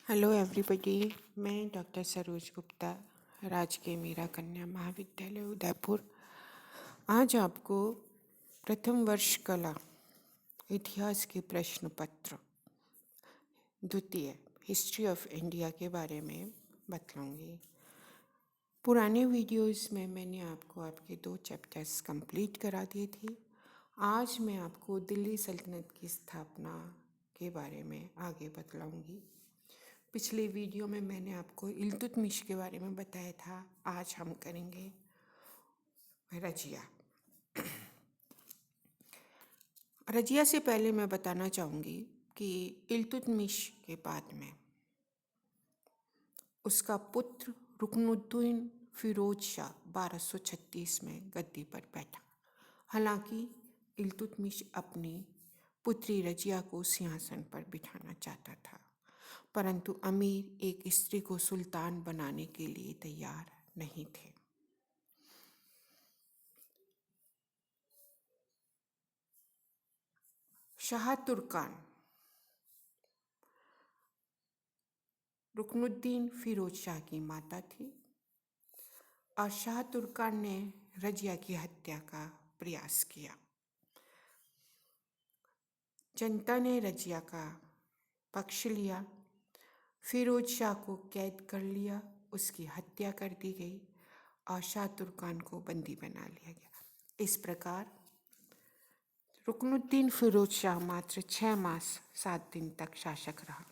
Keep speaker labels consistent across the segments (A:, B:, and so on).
A: Hello everybody. मैं doctor Saroj Gupta, राजकीय मीरा कन्या महाविद्यालय उदयपुर। आज आपको प्रथम वर्ष कला इतिहास के प्रश्न पत्र द्वितीय हिस्ट्री ऑफ इंडिया के बारे में बतलाऊंगी। पुराने वीडियोस में मैंने आपको आपके 2 चैप्टर्स कंप्लीट करा दिए थे। आज मैं आपको दिल्ली सल्तनत की स्थापना के बारे में आगे बतलाऊंगी। पिछले वीडियो में मैंने आपको इल्तुतमिश के बारे में बताया था। आज हम करेंगे रजिया। रजिया से पहले मैं बताना चाहूँगी कि इल्तुतमिश के बाद में उसका पुत्र रुकनुद्दीन फिरोज शाह 1236 में गद्दी पर बैठा। हालांकि इल्तुतमिश अपनी पुत्री रजिया को सिंहासन पर बिठाना चाहता था, परंतु अमीर एक स्त्री को सुल्तान बनाने के लिए तैयार नहीं थे। शाह तुर्कान रुकनुद्दीन फिरोज शाह की माता थी और शाह तुर्कान ने रजिया की हत्या का प्रयास किया। जनता ने रजिया का पक्ष लिया, फिरोज शाह को कैद कर लिया, उसकी हत्या कर दी गई और शाह तुर्कान को बंदी बना लिया गया। इस प्रकार रुकनुद्दीन फिरोज शाह मात्र 6 मास 7 दिन तक शासक रहा।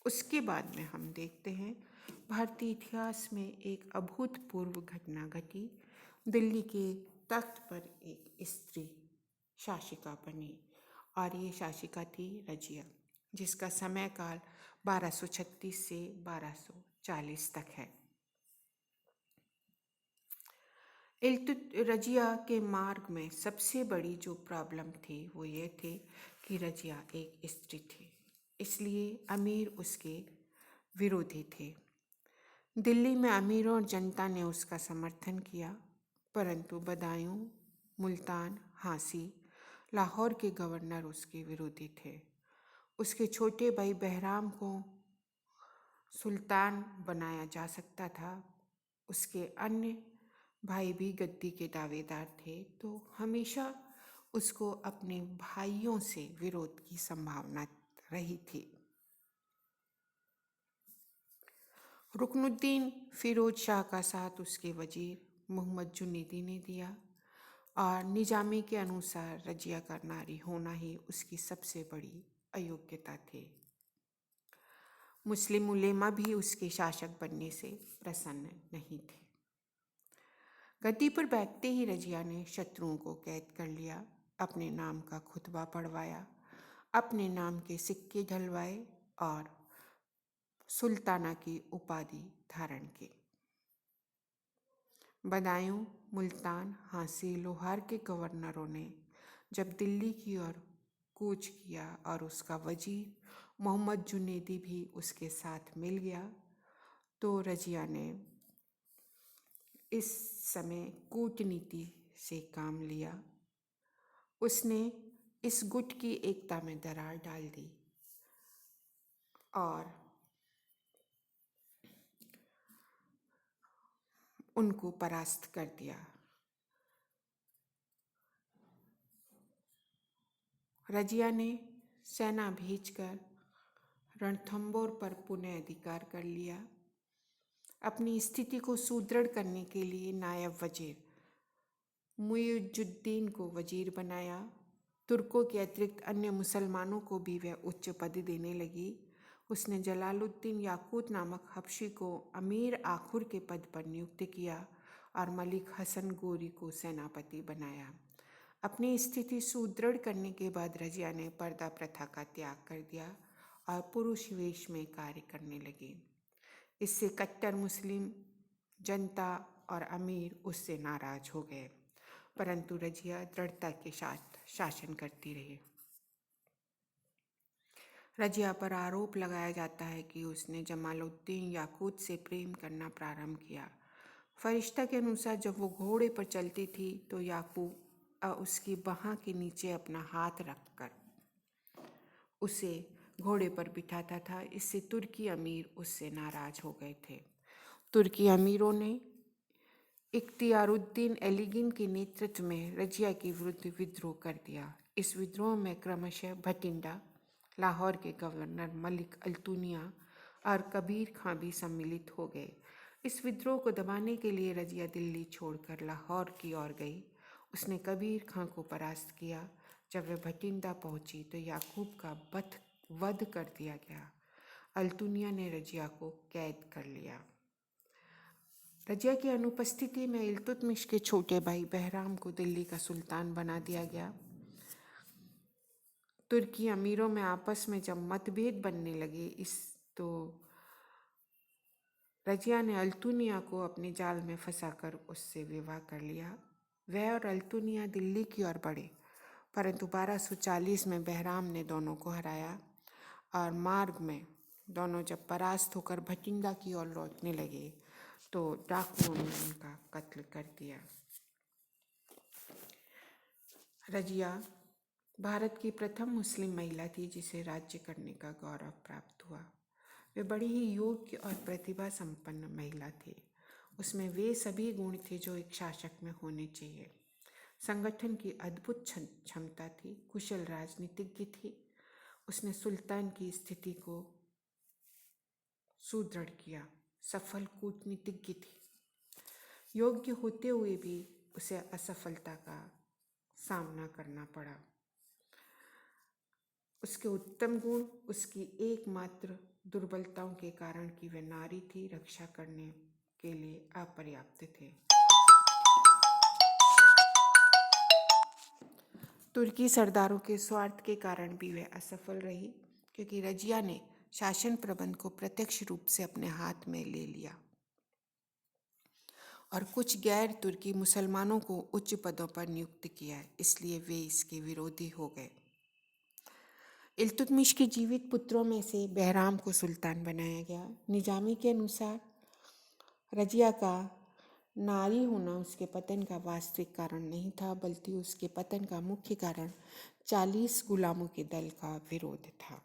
A: उसके बाद में हम देखते हैं भारतीय इतिहास में एक अभूतपूर्व घटना घटी। दिल्ली के तख्त पर एक स्त्री शासिका बनी और ये शासिका थी रजिया, जिसका समय काल 1236 से 1240 तक है। रजिया के मार्ग में सबसे बड़ी जो प्रॉब्लम थी वो ये थी कि रजिया एक स्त्री थी, इसलिए अमीर उसके विरोधी थे। दिल्ली में अमीरों और जनता ने उसका समर्थन किया, परंतु बदायूं, मुल्तान, हांसी, लाहौर के गवर्नर उसके विरोधी थे। उसके छोटे भाई बहराम को सुल्तान बनाया जा सकता था। उसके अन्य भाई भी गद्दी के दावेदार थे, तो हमेशा उसको अपने भाइयों से विरोध की संभावना रही थी। रुकनुद्दीन फिरोज शाह का साथ उसके वजीर मोहम्मद जुनैदी ने दिया और निजामी के अनुसार रजिया का नारी होना ही उसकी सबसे बड़ी अयोग्यता थी। मुस्लिम उलेमा भी उसके शासक बनने से प्रसन्न नहीं थे। गद्दी पर बैठते ही रजिया ने शत्रुओं को कैद कर लिया, अपने नाम का खुतबा पढ़वाया, अपने नाम के सिक्के ढलवाए और सुल्ताना की उपाधि धारण की। बदायूं, मुल्तान, हांसी, लोहार के गवर्नरों ने जब दिल्ली की ओर कूच किया और उसका वजीर मोहम्मद जुनैदी भी उसके साथ मिल गया, तो रजिया ने इस समय कूटनीति से काम लिया। उसने इस गुट की एकता में दरार डाल दी और उनको परास्त कर दिया। रजिया ने सेना भेजकर रणथंबोर पर पुनः अधिकार कर लिया। अपनी स्थिति को सुदृढ़ करने के लिए नायब वजीर मुइजुद्दीन को वजीर बनाया। तुर्कों के अतिरिक्त अन्य मुसलमानों को भी वह उच्च पद देने लगी। उसने जलालुद्दीन याकूत नामक हबशी को अमीर आखुर के पद पर नियुक्त किया और मलिक हसन गोरी को सेनापति बनाया। अपनी स्थिति सुदृढ़ करने के बाद रजिया ने पर्दा प्रथा का त्याग कर दिया और पुरुष वेश में कार्य करने लगी। इससे कट्टर मुस्लिम जनता और अमीर उससे नाराज हो गए, परंतु रजिया दृढ़ता के साथ शासन करती रही। रजिया पर आरोप लगाया जाता है कि उसने जमालुद्दीन याकूत से प्रेम करना प्रारंभ किया। फरिश्ता के अनुसार जब वो घोड़े पर चलती थी तो याकूब उसकी बाह के नीचे अपना हाथ रखकर उसे घोड़े पर बिठाता था। इससे तुर्की अमीर उससे नाराज हो गए थे। तुर्की अमीरों ने इख्तियारुद्दीन एलिगिन के नेतृत्व में रजिया के विरुद्ध विद्रोह कर दिया। इस विद्रोह में क्रमशः भटिंडा, लाहौर के गवर्नर मलिक अल्तुनिया और कबीर खां भी सम्मिलित हो गए। इस विद्रोह को दबाने के लिए रजिया दिल्ली छोड़कर लाहौर की ओर गई। उसने कबीर खां को परास्त किया। जब वह भटिंडा पहुंची तो याकूब का वध कर दिया गया। अल्तुनिया ने रजिया को कैद कर लिया। रजिया की अनुपस्थिति में इल्तुतमिश के छोटे भाई बहराम को दिल्ली का सुल्तान बना दिया गया। तुर्की अमीरों में आपस में जब मतभेद बनने लगे तो रजिया ने अल्तुनिया को अपने जाल में फंसाकर उससे विवाह कर लिया। वह और अल्तुनिया दिल्ली की ओर बढ़े, परंतु 1240 में बहराम ने दोनों को हराया और मार्ग में दोनों जब परास्त होकर भटिंडा की ओर लौटने लगे तो डाकुओं ने उनका कत्ल कर दिया। रजिया भारत की प्रथम मुस्लिम महिला थी जिसे राज्य करने का गौरव प्राप्त हुआ। वे बड़ी ही योग्य और प्रतिभा संपन्न महिला थी। उसमें वे सभी गुण थे जो एक शासक में होने चाहिए। संगठन की अद्भुत क्षमता थी, कुशल राजनीतिज्ञ थी। उसने सुल्तान की स्थिति को सुदृढ़ किया, सफल कूटनीतिज्ञ थी। योग्य होते हुए भी उसे असफलता का सामना करना पड़ा। उसके उत्तम गुण उसकी एकमात्र दुर्बलताओं के कारण कि वह नारी थी, रक्षा करने के लिए अपर्याप्त थे। तुर्की सरदारों के स्वार्थ के कारण भी वह असफल रही, क्योंकि रजिया ने शासन प्रबंध को प्रत्यक्ष रूप से अपने हाथ में ले लिया और कुछ गैर तुर्की मुसलमानों को उच्च पदों पर नियुक्त किया, इसलिए वे इसके विरोधी हो गए। इल्तुतमिश के जीवित पुत्रों में से बहराम को सुल्तान बनाया गया। निजामी के अनुसार रजिया का नारी होना उसके पतन का वास्तविक कारण नहीं था, बल्कि उसके पतन का मुख्य कारण 40 गुलामों के दल का विरोध था।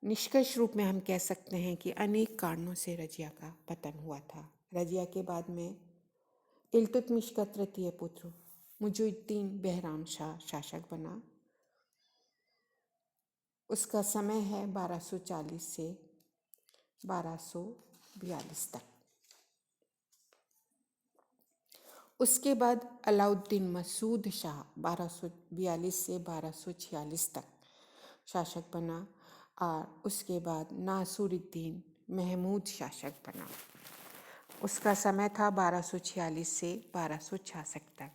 A: निष्कर्ष रूप में हम कह सकते हैं कि अनेक कारणों से रजिया का पतन हुआ था। रजिया के बाद में इल्तुतमिश का तृतीय पुत्र मुइजुद्दीन बहराम शाह शासक बना। उसका समय है 1240 से 1242 तक। उसके बाद अलाउद्दीन मसूद शाह 1242 से 1246 तक शासक बना और उसके बाद नासुरुद्दीन महमूद शासक बना। उसका समय था 1246 से 1266 तक।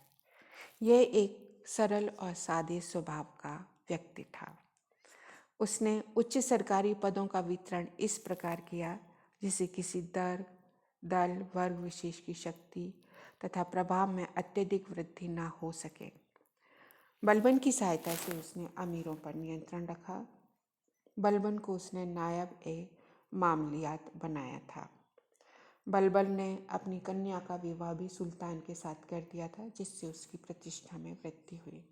A: यह एक सरल और सादे स्वभाव का व्यक्ति था। उसने उच्च सरकारी पदों का वितरण इस प्रकार किया जिससे किसी दल वर्ग विशेष की शक्ति तथा प्रभाव में अत्यधिक वृद्धि न हो सके। बलबन की सहायता से उसने अमीरों पर नियंत्रण रखा। बलबन को उसने नायब मामलियात बनाया था। बलबन ने अपनी कन्या का विवाह भी सुल्तान के साथ कर दिया था, जिससे उसकी प्रतिष्ठा में वृद्धि हुई।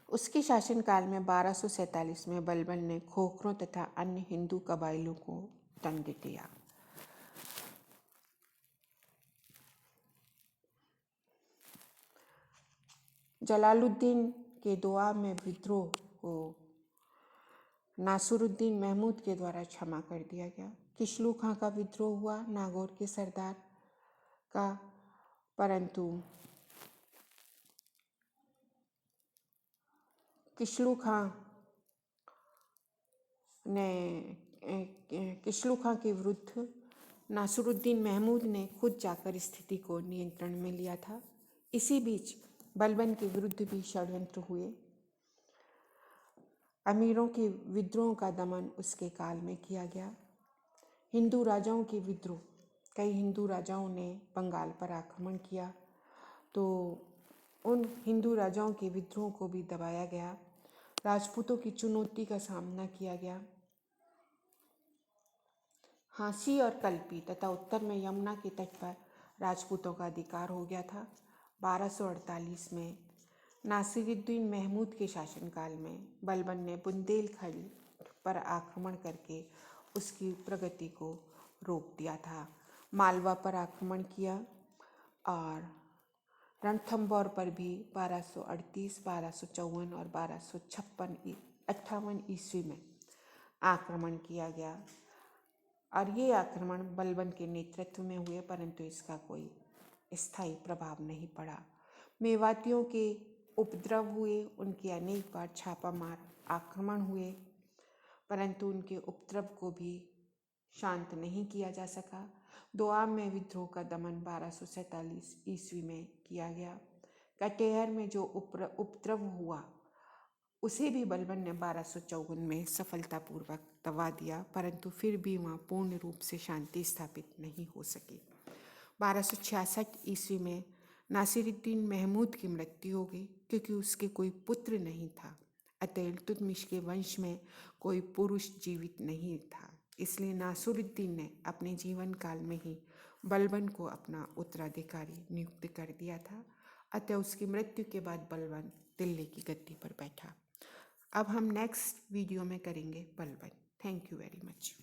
A: उसके शासनकाल में 1247 में बलबन ने खोखरों तथा अन्य हिंदू कबाइलों को दंड दिया। जलालुद्दीन के दोआब में विद्रोह को नासुरुद्दीन महमूद के द्वारा क्षमा कर दिया गया। किशलू खां का विद्रोह हुआ नागौर के सरदार का, परंतु किशलू खां के विरुद्ध नासुरुद्दीन महमूद ने खुद जाकर स्थिति को नियंत्रण में लिया था। इसी बीच बलबन के विरुद्ध भी षड्यंत्र हुए। अमीरों के विद्रोह का दमन उसके काल में किया गया। हिंदू राजाओं के विद्रोह, कई हिंदू राजाओं ने बंगाल पर आक्रमण किया, तो उन हिंदू राजाओं के विद्रोह को भी दबाया गया। राजपूतों की चुनौती का सामना किया गया। हांसी और कल्पी तथा उत्तर में यमुना के तट पर राजपूतों का अधिकार हो गया था। 1248 में नासिरुद्दीन महमूद के शासनकाल में बलबन ने बुंदेलखंड पर आक्रमण करके उसकी प्रगति को रोक दिया था। मालवा पर आक्रमण किया और रणथंभौर पर भी 1238, 1254 और 1258 ईस्वी में आक्रमण किया गया और ये आक्रमण बलबन के नेतृत्व में हुए, परंतु इसका कोई स्थायी प्रभाव नहीं पड़ा। मेवातियों के उपद्रव हुए, उनके अनेक बार छापामार आक्रमण हुए, परंतु उनके उपद्रव को भी शांत नहीं किया जा सका। दोआब में विद्रोह का दमन 1247 ईस्वी में किया गया। कटेहर में जो उपद्रव हुआ उसे भी बलबन ने 1254 में सफलतापूर्वक दबा दिया, परंतु फिर भी वहाँ पूर्ण रूप से शांति स्थापित नहीं हो सकी। 1266 ईस्वी में नासिरुद्दीन महमूद की मृत्यु हो गई क्योंकि उसके कोई पुत्र नहीं था। अतः इल्तुतमिश के वंश में कोई पुरुष जीवित नहीं था, इसलिए नासिरुद्दीन ने अपने जीवन काल में ही बलबन को अपना उत्तराधिकारी नियुक्त कर दिया था। अतः उसकी मृत्यु के बाद बलबन दिल्ली की गद्दी पर बैठा। अब हम नेक्स्ट वीडियो में करेंगे Balban. Thank you very much.